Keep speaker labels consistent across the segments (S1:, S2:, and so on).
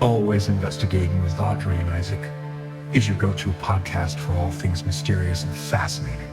S1: Always Investigating with Audrey and Isaac is your go-to podcast for all things mysterious and fascinating.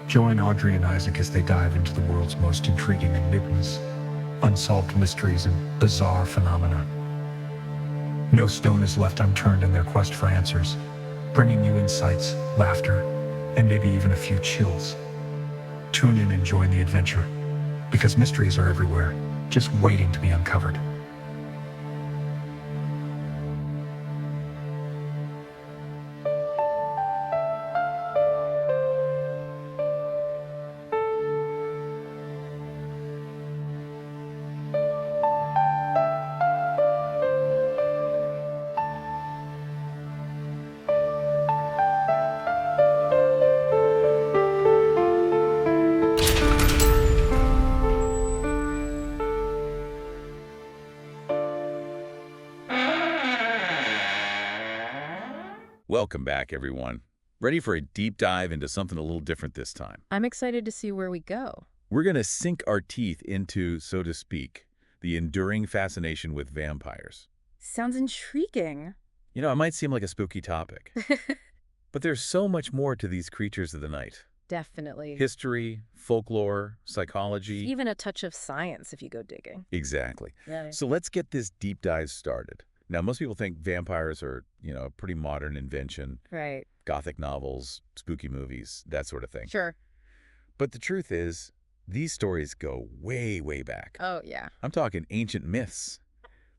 S1: Join Audrey and Isaac as they dive into the world's most intriguing enigmas, unsolved mysteries, and bizarre phenomena. No stone is left unturned in their quest for answers, bringing you insights, laughter, and maybe even a few chills. Tune in and join the adventure, because mysteries are everywhere, just waiting to be uncovered.
S2: Welcome back, everyone. Ready for a deep dive into something a little different this time?
S3: I'm excited to see where we go.
S2: We're going to sink our teeth into, so to speak, the enduring fascination with vampires.
S3: Sounds intriguing.
S2: You know, it might seem like a spooky topic, but there's so much more to these creatures of the night.
S3: Definitely.
S2: History, folklore, psychology.
S3: Even a touch of science if you go digging.
S2: Exactly.
S3: Yeah.
S2: So let's get this deep dive started. Now, most people think vampires are, a pretty modern invention.
S3: Right.
S2: Gothic novels, spooky movies, that sort of thing.
S3: Sure.
S2: But the truth is, these stories go way, way back.
S3: Oh, yeah.
S2: I'm talking ancient myths.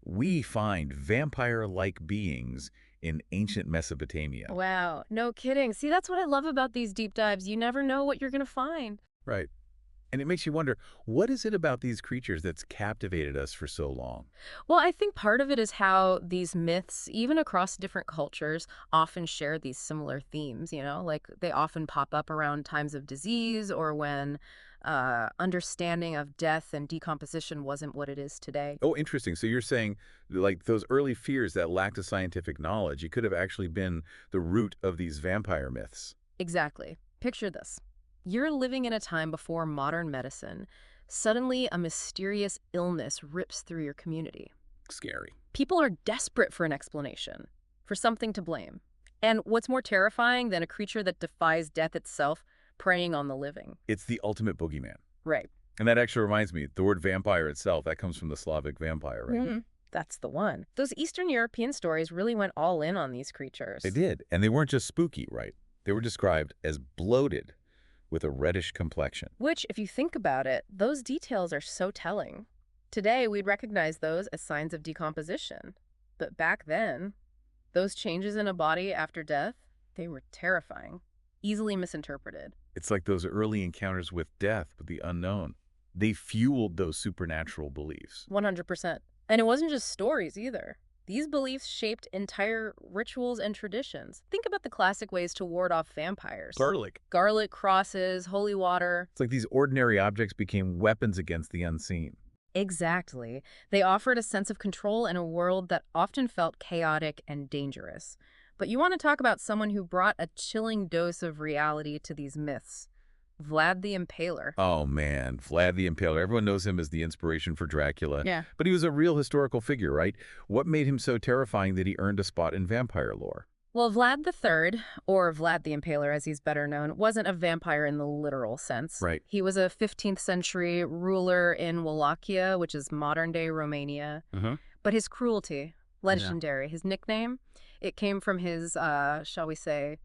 S2: We find vampire-like beings in ancient Mesopotamia.
S3: Wow. No kidding. See, that's what I love about these deep dives. You never know what you're going to find.
S2: Right. And it makes you wonder, what is it about these creatures that's captivated us for so long?
S3: Well, I think part of it is how these myths, even across different cultures, often share these similar themes, like they often pop up around times of disease or when understanding of death and decomposition wasn't what it is today.
S2: Oh, interesting. So you're saying, like, those early fears that lacked a scientific knowledge, it could have actually been the root of these vampire myths.
S3: Exactly. Picture this. You're living in a time before modern medicine. Suddenly, a mysterious illness rips through your community.
S2: Scary.
S3: People are desperate for an explanation, for something to blame. And what's more terrifying than a creature that defies death itself, preying on the living?
S2: It's the ultimate boogeyman.
S3: Right.
S2: And that actually reminds me, the word vampire itself, that comes from the Slavic vampire, right?
S3: Mm-hmm. That's the one. Those Eastern European stories really went all in on these creatures.
S2: They did. And they weren't just spooky, right? They were described as bloated, with a reddish complexion.
S3: Which, if you think about it, those details are so telling. Today, we'd recognize those as signs of decomposition. But back then, those changes in a body after death, they were terrifying, easily misinterpreted.
S2: It's like those early encounters with death, with the unknown. They fueled those supernatural beliefs.
S3: 100%. And it wasn't just stories either. These beliefs shaped entire rituals and traditions. Think about the classic ways to ward off vampires. Garlic crosses, holy water.
S2: It's like these ordinary objects became weapons against the unseen.
S3: Exactly. They offered a sense of control in a world that often felt chaotic and dangerous. But you want to talk about someone who brought a chilling dose of reality to these myths. Vlad the Impaler.
S2: Oh, man. Vlad the Impaler. Everyone knows him as the inspiration for Dracula.
S3: Yeah.
S2: But he was a real historical figure, right? What made him so terrifying that he earned a spot in vampire lore?
S3: Well, Vlad III, or Vlad the Impaler as he's better known, wasn't a vampire in the literal sense.
S2: Right.
S3: He was a 15th century ruler in Wallachia, which is modern-day Romania. But his cruelty, legendary. Yeah. His nickname, it came from his, shall we say,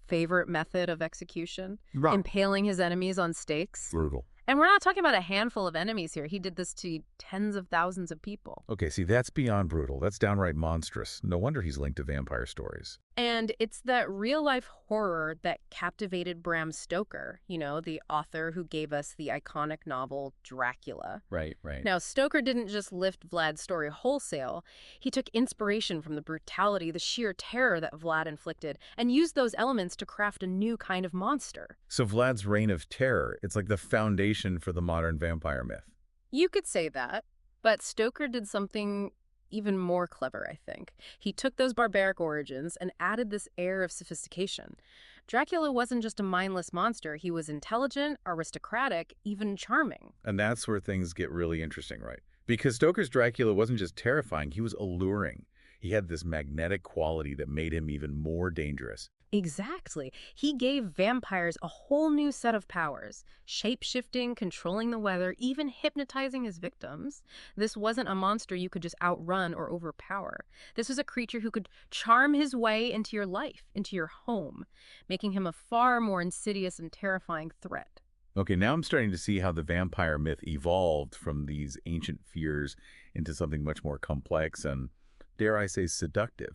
S3: favorite method of execution, impaling his enemies on stakes.
S2: Brutal.
S3: And we're not talking about a handful of enemies here. He did this to tens of thousands of people.
S2: Okay, see, that's beyond brutal. That's downright monstrous. No wonder he's linked to vampire stories.
S3: And it's that real-life horror that captivated Bram Stoker, the author who gave us the iconic novel Dracula.
S2: Right.
S3: Now, Stoker didn't just lift Vlad's story wholesale. He took inspiration from the brutality, the sheer terror that Vlad inflicted, and used those elements to craft a new kind of monster.
S2: So Vlad's reign of terror, it's like the foundation for the modern vampire myth.
S3: You could say that, but Stoker did something even more clever, I think. He took those barbaric origins and added this air of sophistication. Dracula wasn't just a mindless monster. He was intelligent, aristocratic, even charming.
S2: And that's where things get really interesting, right? Because Stoker's Dracula wasn't just terrifying, he was alluring. He had this magnetic quality that made him even more dangerous.
S3: Exactly. He gave vampires a whole new set of powers. Shape-shifting, controlling the weather, even hypnotizing his victims. This wasn't a monster you could just outrun or overpower. This was a creature who could charm his way into your life, into your home, making him a far more insidious and terrifying threat.
S2: Okay, now I'm starting to see how the vampire myth evolved from these ancient fears into something much more complex and, dare I say, seductive.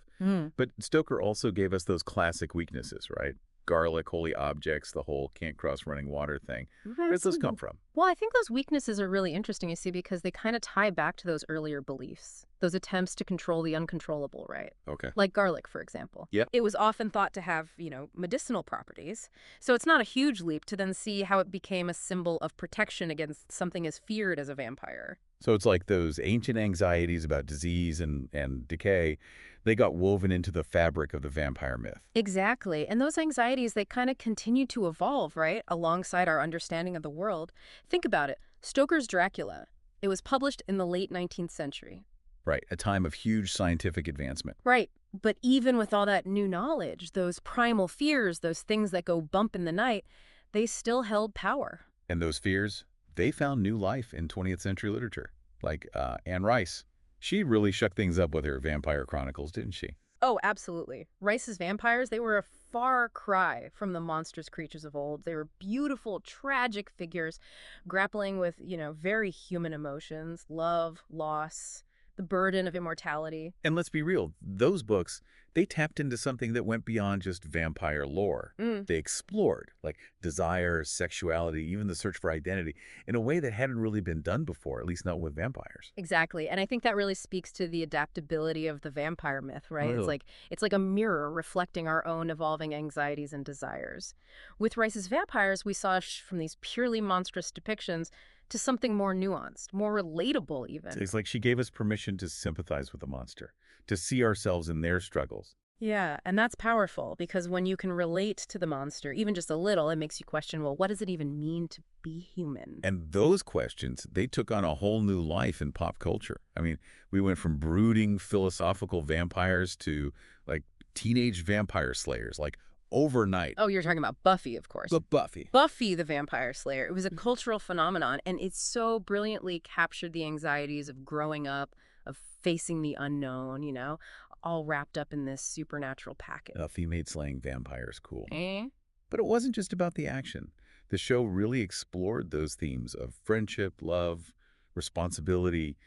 S2: But Stoker also gave us those classic weaknesses, right? Garlic, holy objects, the whole can't cross running water thing. Where does those come from?
S3: Well, I think those weaknesses are really interesting, you see, because they kind of tie back to those earlier beliefs, those attempts to control the uncontrollable, right?
S2: Okay.
S3: Like garlic, for example.
S2: Yep.
S3: It was often thought to have, medicinal properties. So it's not a huge leap to then see how it became a symbol of protection against something as feared as a vampire.
S2: So it's like those ancient anxieties about disease and decay, they got woven into the fabric of the vampire myth.
S3: Exactly. And those anxieties, they kind of continue to evolve, right, alongside our understanding of the world. Think about it. Stoker's Dracula. It was published in the late 19th century.
S2: Right, a time of huge scientific advancement.
S3: Right. But even with all that new knowledge, those primal fears, those things that go bump in the night, they still held power.
S2: And those fears, they found new life in 20th century literature, like Anne Rice. She really shook things up with her vampire chronicles, didn't she?
S3: Oh, absolutely. Rice's vampires, they were a far cry from the monstrous creatures of old. They were beautiful, tragic figures grappling with, very human emotions, love, loss, the burden of immortality.
S2: And let's be real, those books, they tapped into something that went beyond just vampire lore. They explored, like, desire, sexuality, even the search for identity, in a way that hadn't really been done before, at least not with vampires.
S3: Exactly. And I think that really speaks to the adaptability of the vampire myth, right?
S2: Really?
S3: It's like a mirror reflecting our own evolving anxieties and desires. With Rice's vampires, we saw from these purely monstrous depictions to something more nuanced, more relatable even.
S2: It's like she gave us permission to sympathize with the monster, to see ourselves in their struggles.
S3: Yeah, and that's powerful because when you can relate to the monster, even just a little, it makes you question, well, what does it even mean to be human?
S2: And those questions, they took on a whole new life in pop culture. I mean, we went from brooding philosophical vampires to, like, teenage vampire slayers, like, overnight.
S3: Oh, you're talking about Buffy, of course.
S2: But Buffy.
S3: Buffy the Vampire Slayer. It was a cultural phenomenon, and it so brilliantly captured the anxieties of growing up, of facing the unknown, all wrapped up in this supernatural package.
S2: Buffy made slaying vampires cool.
S3: Eh?
S2: But it wasn't just about the action. The show really explored those themes of friendship, love, responsibility,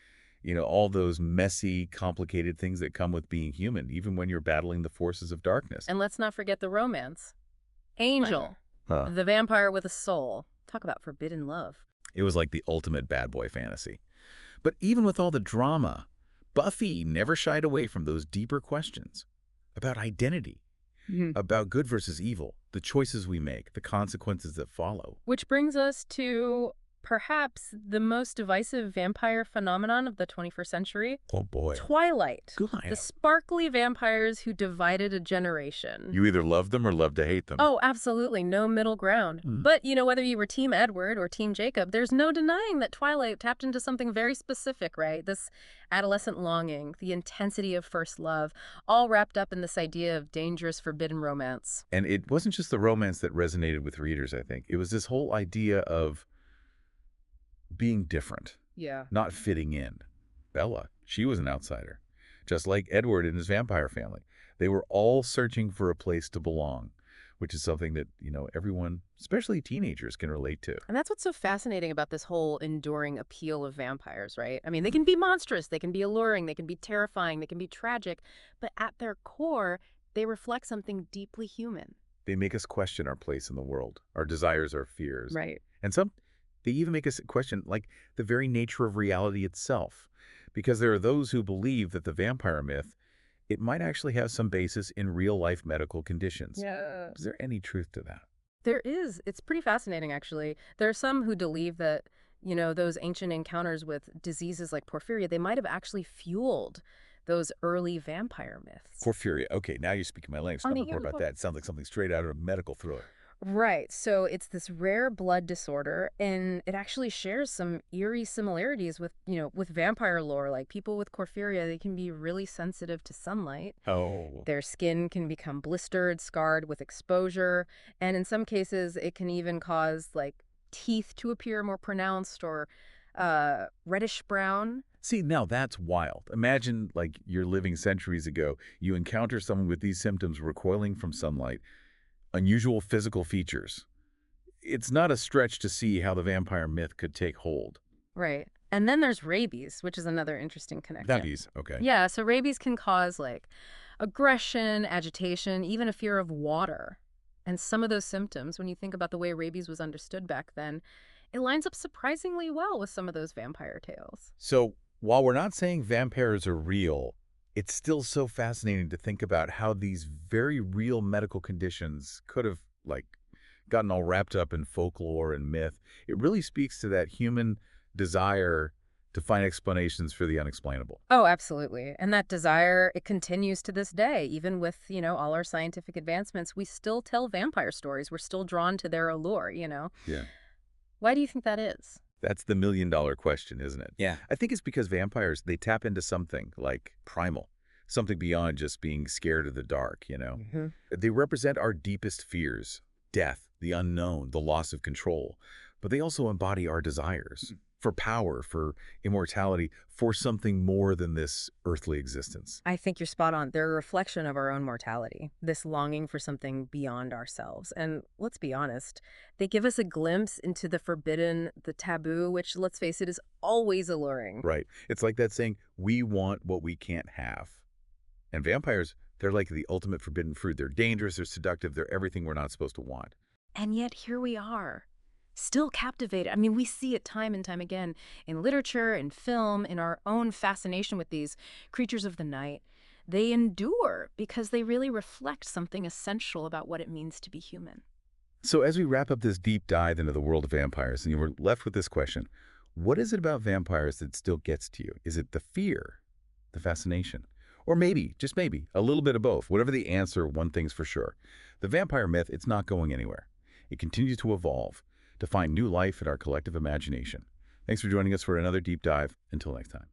S2: all those messy, complicated things that come with being human, even when you're battling the forces of darkness.
S3: And let's not forget the romance. Angel, the vampire with a soul. Talk about forbidden love.
S2: It was like the ultimate bad boy fantasy. But even with all the drama, Buffy never shied away from those deeper questions about identity, about good versus evil, the choices we make, the consequences that follow.
S3: Which brings us to perhaps the most divisive vampire phenomenon of the 21st century.
S2: Oh boy.
S3: Twilight.
S2: Good.
S3: The sparkly vampires who divided a generation.
S2: You either love them or love to hate them.
S3: Oh, absolutely. No middle ground. But, whether you were Team Edward or Team Jacob, there's no denying that Twilight tapped into something very specific, right? This adolescent longing, the intensity of first love, all wrapped up in this idea of dangerous, forbidden romance.
S2: And it wasn't just the romance that resonated with readers, I think. It was this whole idea of being different, not fitting in. Bella, she was an outsider, just like Edward and his vampire family. They were all searching for a place to belong, which is something that, everyone, especially teenagers, can relate to.
S3: And that's what's so fascinating about this whole enduring appeal of vampires, right? I mean, they can be monstrous, they can be alluring, they can be terrifying, they can be tragic, but at their core, they reflect something deeply human.
S2: They make us question our place in the world, our desires, our fears.
S3: Right.
S2: And they even make us question, like, the very nature of reality itself. Because there are those who believe that the vampire myth, it might actually have some basis in real-life medical conditions.
S3: Yeah.
S2: Is there any truth to that?
S3: There is. It's pretty fascinating, actually. There are some who believe that, those ancient encounters with diseases like porphyria, they might have actually fueled those early vampire myths.
S2: Porphyria. Okay, now you're speaking my language. Tell me more about that. It sounds like something straight out of a medical thriller.
S3: Right. So it's this rare blood disorder, and it actually shares some eerie similarities with, with vampire lore. Like people with porphyria, they can be really sensitive to sunlight.
S2: Oh.
S3: Their skin can become blistered, scarred with exposure, and in some cases, it can even cause like teeth to appear more pronounced or reddish brown.
S2: See, now that's wild. Imagine, like, you're living centuries ago. You encounter someone with these symptoms recoiling from sunlight, unusual physical features. It's not a stretch to see how the vampire myth could take hold.
S3: Right. And then there's rabies, which is another interesting connection.
S2: Rabies, okay.
S3: Yeah, so rabies can cause like aggression, agitation, even a fear of water. And some of those symptoms, when you think about the way rabies was understood back then, it lines up surprisingly well with some of those vampire tales.
S2: So, while we're not saying vampires are real, it's still so fascinating to think about how these very real medical conditions could have, like, gotten all wrapped up in folklore and myth. It really speaks to that human desire to find explanations for the unexplainable.
S3: Oh, absolutely. And that desire, it continues to this day. Even with, all our scientific advancements, we still tell vampire stories. We're still drawn to their allure.
S2: Yeah.
S3: Why do you think that is?
S2: That's the million-dollar question, isn't it?
S4: Yeah.
S2: I think it's because vampires, they tap into something like primal, something beyond just being scared of the dark. They represent our deepest fears, death, the unknown, the loss of control. But they also embody our desires for power, for immortality, for something more than this earthly existence.
S3: I think you're spot on. They're a reflection of our own mortality, this longing for something beyond ourselves. And let's be honest, they give us a glimpse into the forbidden, the taboo, which, let's face it, is always alluring.
S2: Right. It's like that saying, we want what we can't have. And vampires, they're like the ultimate forbidden fruit. They're dangerous, they're seductive, they're everything we're not supposed to want.
S3: And yet here we are, still captivated. I mean, we see it time and time again in literature, in film, in our own fascination with these creatures of the night. They endure because they really reflect something essential about what it means to be human.
S2: So as we wrap up this deep dive into the world of vampires, and you were left with this question, what is it about vampires that still gets to you? Is it the fear, the fascination? Or maybe, just maybe, a little bit of both. Whatever the answer, one thing's for sure. The vampire myth, it's not going anywhere. It continues to evolve, to find new life in our collective imagination. Thanks for joining us for another deep dive. Until next time.